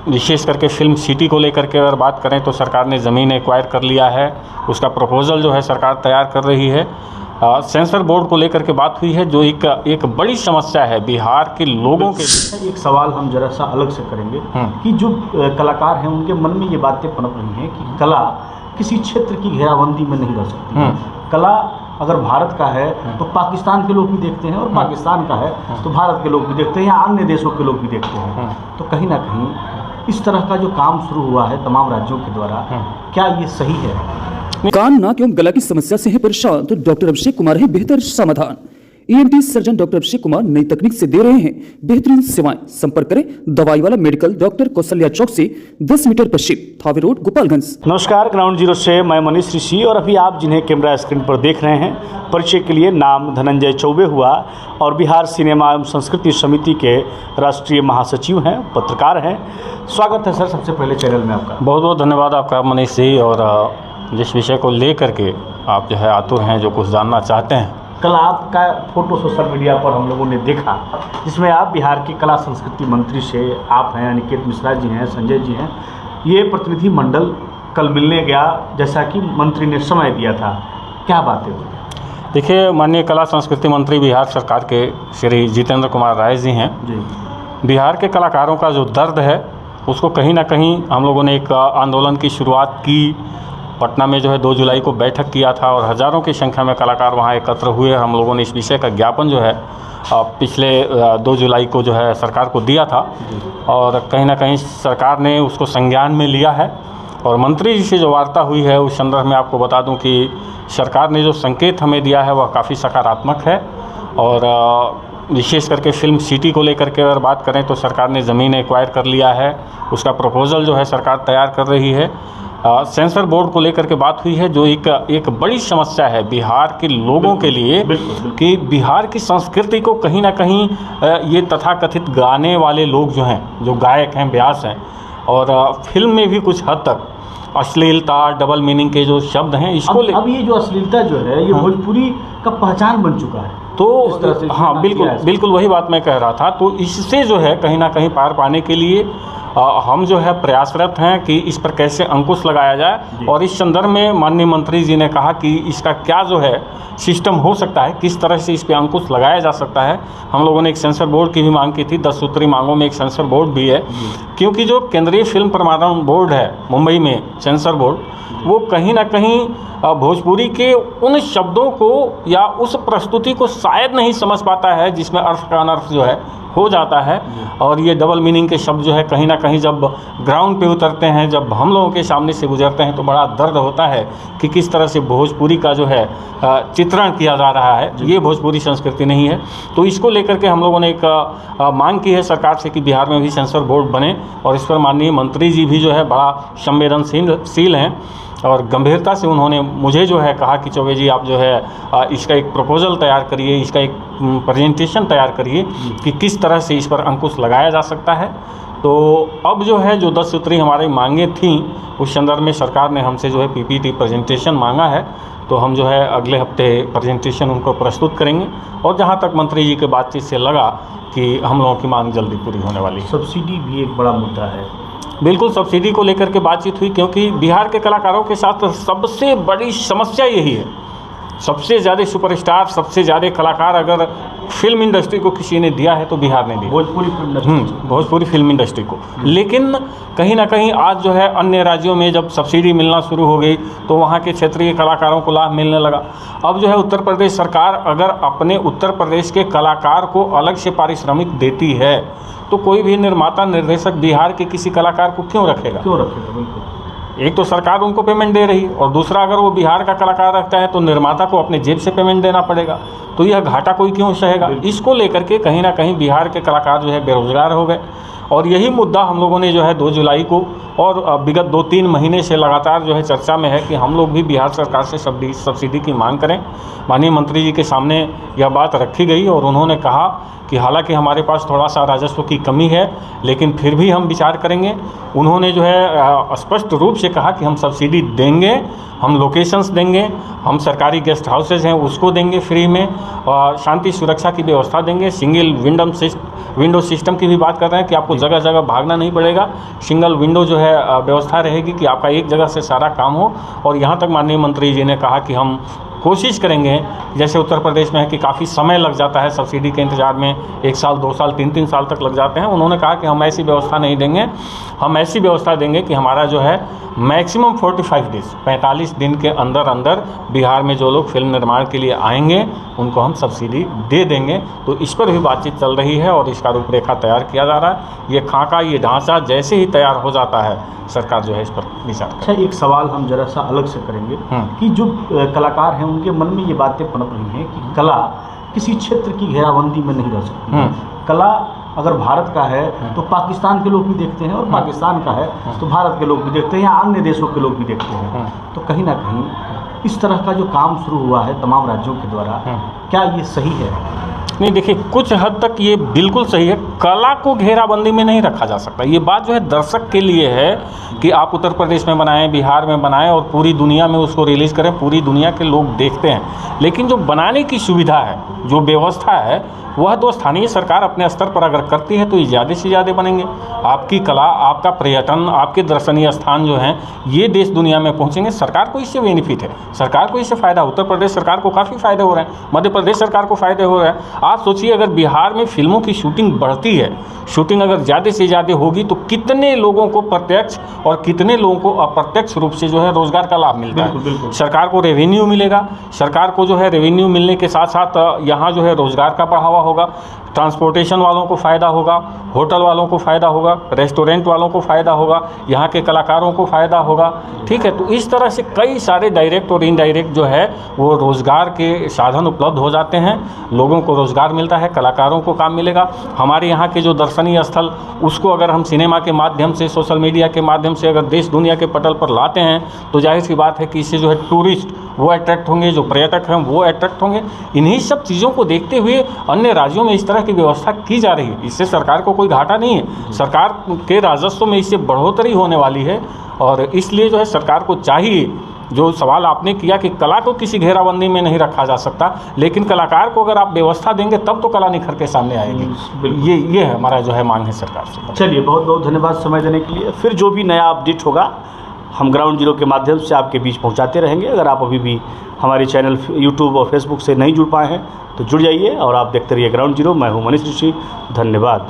विशेष करके film city को लेकर के अगर बात करें तो सरकार ने ज़मीन एक्वायर कर लिया है, उसका प्रपोजल जो है सरकार तैयार कर रही है। सेंसर बोर्ड को लेकर के बात हुई है जो एक बड़ी समस्या है बिहार के लोगों के। एक सवाल हम जरा सा अलग से करेंगे कि जो कलाकार हैं उनके मन में ये बातें पनप रही हैं कि कला किसी क्षेत्र की घेराबंदी में नहीं रह सकती। कला अगर भारत का है तो पाकिस्तान के लोग भी देखते हैं, और पाकिस्तान का है तो भारत के लोग भी देखते हैं या अन्य देशों के लोग भी देखते हैं। तो कहीं ना कहीं इस तरह का जो काम शुरू हुआ है तमाम राज्यों के द्वारा, क्या ये सही है? कान, नाक एवं गला की समस्या से है परेशान तो डॉक्टर अभिषेक कुमार है बेहतर समाधान। ENT surgeon doctor Abhishek Kumar नई तकनीक से दे रहे हैं बेहतरीन सेवाएं। संपर्क करें दवाई वाला मेडिकल, डॉक्टर कौशल्या चौक से 10 मीटर पश्चिम, थावे रोड, गोपालगंज। नमस्कार, ग्राउंड जीरो से मैं मनीष ऋषि, और अभी आप जिन्हें कैमरा स्क्रीन पर देख रहे हैं, परिचय के लिए नाम धनंजय चौबे हुआ और बिहार सिनेमा एवं संस्कृति समिति के राष्ट्रीय महासचिव हैं, पत्रकार हैं। स्वागत है सर सबसे पहले चैनल में आपका। बहुत बहुत धन्यवाद आपका मनीष जी। और जिस विषय को ले करके आप जो है आतुर हैं, जो कुछ जानना चाहते हैं। कल आपका फोटो सोशल मीडिया पर हम लोगों ने देखा जिसमें आप बिहार के कला संस्कृति मंत्री से, आप हैं अनिकेत मिश्रा जी हैं, संजय जी हैं, ये प्रतिनिधि मंडल कल मिलने गया जैसा कि मंत्री ने समय दिया था। क्या बातें हुई? देखिए, माननीय कला संस्कृति मंत्री बिहार सरकार के श्री जितेंद्र कुमार राय जी हैं जी। बिहार के कलाकारों का जो दर्द है उसको कहीं ना कहीं हम लोगों ने एक आंदोलन की शुरुआत की। पटना में जो है 2 जुलाई को बैठक किया था और हज़ारों की संख्या में कलाकार वहाँ एकत्र हुए। हम लोगों ने इस विषय का ज्ञापन जो है पिछले 2 जुलाई को जो है सरकार को दिया था, और कहीं ना कहीं सरकार ने उसको संज्ञान में लिया है। और मंत्री जी से जो वार्ता हुई है उस संदर्भ में आपको बता दूं कि सरकार ने जो संकेत हमें दिया है वह काफ़ी सकारात्मक है। और विशेष करके फिल्म सिटी को लेकर के अगर बात करें तो सरकार ने ज़मीन एक्वायर कर लिया है, उसका प्रपोजल जो है सरकार तैयार कर रही है। सेंसर बोर्ड को लेकर के बात हुई है जो एक बड़ी समस्या है बिहार के लोगों के लिए, कि बिहार की संस्कृति को कहीं ना कहीं ये तथाकथित गाने वाले लोग जो हैं, जो गायक हैं, व्यास हैं, और फिल्म में भी कुछ हद तक अश्लीलता, डबल मीनिंग के जो शब्द हैं, इसको अब ये जो अश्लीलता जो है ये भोजपुरी का पहचान बन चुका है। तो हाँ, बिल्कुल वही बात मैं कह रहा था। तो इससे जो है कहीं ना कहीं पार पाने के लिए हम जो है प्रयासरत हैं कि इस पर कैसे अंकुश लगाया जाए। और इस संदर्भ में माननीय मंत्री जी ने कहा कि इसका क्या जो है सिस्टम हो सकता है, किस तरह से इस पर अंकुश लगाया जा सकता है। हम लोगों ने एक सेंसर बोर्ड की भी मांग की थी, 10 सूत्री मांगों में एक सेंसर बोर्ड भी है, क्योंकि जो केंद्रीय फिल्म प्रमाणन बोर्ड है मुंबई में, सेंसर बोर्ड, वो कहीं ना कहीं भोजपुरी के उन शब्दों को या उस प्रस्तुति को शायद नहीं समझ पाता है जिसमें अर्थ का अनर्थ जो है हो जाता है। और ये डबल मीनिंग के शब्द जो है कहीं ना कहीं जब ग्राउंड पे उतरते हैं, जब हम लोगों के सामने से गुजरते हैं, तो बड़ा दर्द होता है कि किस तरह से भोजपुरी का जो है चित्रण किया जा रहा है। ये भोजपुरी संस्कृति नहीं है। तो इसको लेकर के हम लोगों ने एक मांग की है सरकार से कि बिहार में भी सेंसर बोर्ड बने, और इस पर माननीय मंत्री जी भी जो है बड़ा संवेदनशील हैं और गंभीरता से उन्होंने मुझे जो है कहा कि चौबे जी आप जो है इसका एक प्रपोजल तैयार करिए, इसका एक प्रेजेंटेशन तैयार करिए कि किस तरह से इस पर अंकुश लगाया जा सकता है। तो अब जो है जो 10 सूत्री हमारी मांगे थी उस संदर्भ में सरकार ने हमसे जो है PPT प्रेजेंटेशन मांगा है। तो हम जो है अगले हफ्ते प्रेजेंटेशन उनको प्रस्तुत करेंगे, और जहाँ तक मंत्री जी के बातचीत से लगा कि हम लोगों की मांग जल्दी पूरी होने वाली है। सब्सिडी भी एक बड़ा मुद्दा है। बिल्कुल, सब्सिडी को लेकर के बातचीत हुई, क्योंकि बिहार के कलाकारों के साथ सबसे बड़ी समस्या यही है। सबसे ज़्यादा सुपरस्टार, सबसे ज़्यादा कलाकार अगर फिल्म इंडस्ट्री को किसी ने दिया है तो बिहार ने दिया, भोजपुरी फिल्म इंडस्ट्री को। लेकिन कहीं ना कहीं आज जो है अन्य राज्यों में जब सब्सिडी मिलना शुरू हो गई तो वहाँ के क्षेत्रीय कलाकारों को लाभ मिलने लगा। अब जो है उत्तर प्रदेश सरकार अगर अपने उत्तर प्रदेश के कलाकार को अलग से पारिश्रमिक देती है तो कोई भी निर्माता, निर्देशक बिहार के किसी कलाकार को क्यों रखेगा? बिल्कुल। एक तो सरकार उनको पेमेंट दे रही, और दूसरा अगर वो बिहार का कलाकार रखता है तो निर्माता को अपने जेब से पेमेंट देना पड़ेगा। तो यह घाटा कोई क्यों सहेगा? इसको लेकर के कहीं ना कहीं बिहार के कलाकार जो है बेरोजगार हो गए। और यही मुद्दा हम लोगों ने जो है 2 जुलाई को और विगत 2-3 महीने से लगातार जो है चर्चा में है कि हम लोग भी बिहार सरकार से सब्सिडी की मांग करें। माननीय मंत्री जी के सामने यह बात रखी गई और उन्होंने कहा कि हालांकि हमारे पास थोड़ा सा राजस्व की कमी है लेकिन फिर भी हम विचार करेंगे। उन्होंने जो है स्पष्ट रूप से कहा कि हम सब्सिडी देंगे, हम लोकेशंस देंगे, हम सरकारी गेस्ट हाउसेज हैं उसको देंगे फ्री में, और शांति सुरक्षा की व्यवस्था देंगे, सिंगल विंडो सिस्टम की भी बात कर रहे हैं कि आपको जगह जगह भागना नहीं पड़ेगा। सिंगल विंडो जो है व्यवस्था रहेगी कि आपका एक जगह से सारा काम हो। और यहाँ तक माननीय मंत्री जी ने कहा कि हम कोशिश करेंगे, जैसे उत्तर प्रदेश में है कि काफ़ी समय लग जाता है सब्सिडी के इंतज़ार में, 1 साल 2 साल 3 साल तक लग जाते हैं। उन्होंने कहा कि हम ऐसी व्यवस्था नहीं देंगे, हम ऐसी व्यवस्था देंगे कि हमारा जो है मैक्सिमम 45 डेज 45 दिन के अंदर अंदर बिहार में जो लोग फिल्म निर्माण के लिए आएंगे उनको हम सब्सिडी दे देंगे। तो इस पर भी बातचीत चल रही है और इसका रूपरेखा तैयार किया जा रहा है। ये खाका, ये ढांचा जैसे ही तैयार हो जाता है सरकार जो है इस पर विचार करेगी। अच्छा, एक सवाल हम जरा सा अलग से करेंगे कि जो कलाकार हैं उनके मन में ये बातें पनप रही हैं कि कला किसी क्षेत्र की घेराबंदी में नहीं रह सकती। कला अगर भारत का है तो पाकिस्तान के लोग भी देखते हैं, और पाकिस्तान का है तो भारत के लोग भी देखते हैं या अन्य देशों के लोग भी देखते हैं। तो कहीं ना कहीं इस तरह का जो काम शुरू हुआ है तमाम राज्यों के द्वारा, क्या ये सही है? नहीं, देखिए, कुछ हद तक ये बिल्कुल सही है। कला को घेराबंदी में नहीं रखा जा सकता। ये बात जो है दर्शक के लिए है कि आप उत्तर प्रदेश में बनाएं, बिहार में बनाएं और पूरी दुनिया में उसको रिलीज़ करें, पूरी दुनिया के लोग देखते हैं। लेकिन जो बनाने की सुविधा है, जो व्यवस्था है, वह तो स्थानीय सरकार अपने स्तर पर अगर करती है तो ये ज़्यादा से ज़्यादा बनेंगे। आपकी कला, आपका पर्यटन, आपके दर्शनीय स्थान जो हैं ये देश दुनिया में पहुंचेंगे। सरकार को इससे बेनिफिट है, सरकार को इससे फ़ायदा। उत्तर प्रदेश सरकार को काफ़ी फ़ायदे हो रहे हैं, मध्य प्रदेश सरकार को फ़ायदे हो रहे हैं। आप सोचिए, अगर बिहार में फिल्मों की शूटिंग बढ़ती है, शूटिंग अगर ज़्यादा से ज़्यादा होगी तो कितने लोगों को प्रत्यक्ष और कितने लोगों को अप्रत्यक्ष रूप से जो है रोज़गार का लाभ मिलता है। सरकार को रेवेन्यू मिलेगा, सरकार को जो है रेवेन्यू मिलने के साथ साथ यहाँ जो है रोज़गार का बढ़ावा होगा, ट्रांसपोर्टेशन वालों को फ़ायदा होगा, होटल वालों को फ़ायदा होगा, रेस्टोरेंट वालों को फ़ायदा होगा, यहाँ के कलाकारों को फ़ायदा होगा। ठीक है, तो इस तरह से कई सारे डायरेक्ट और इनडायरेक्ट जो है वो रोज़गार के साधन उपलब्ध हो जाते हैं। लोगों को रोज़गार मिलता है, कलाकारों को काम मिलेगा। हमारे यहाँ के जो दर्शनीय स्थल, उसको अगर हम सिनेमा के माध्यम से, सोशल मीडिया के माध्यम से अगर देश दुनिया के पटल पर लाते हैं तो जाहिर सी बात है कि इससे जो है टूरिस्ट वो अट्रैक्ट होंगे, जो पर्यटक हैं वो अट्रैक्ट होंगे। इन्हीं सब चीज़ों को देखते हुए अन्य राज्यों में इस तरह की व्यवस्था की जा रही है। इससे सरकार को कोई घाटा नहीं है, सरकार के राजस्व में इससे बढ़ोतरी होने वाली है। और इसलिए जो है सरकार को चाहिए, जो सवाल आपने किया कि कला को किसी घेराबंदी में नहीं रखा जा सकता, लेकिन कलाकार को अगर आप व्यवस्था देंगे तब तो कला निखर के सामने आएगी। ये हमारा जो है मांग है सरकार से। चलिए, बहुत बहुत धन्यवाद समय देने के लिए। फिर जो भी नया अपडेट होगा हम ग्राउंड जीरो के माध्यम से आपके बीच पहुंचाते रहेंगे। अगर आप अभी भी हमारे चैनल यूट्यूब और फेसबुक से नहीं जुड़ पाए हैं तो जुड़ जाइए और आप देखते रहिए ग्राउंड जीरो। मैं हूं मनीष ऋषि, धन्यवाद।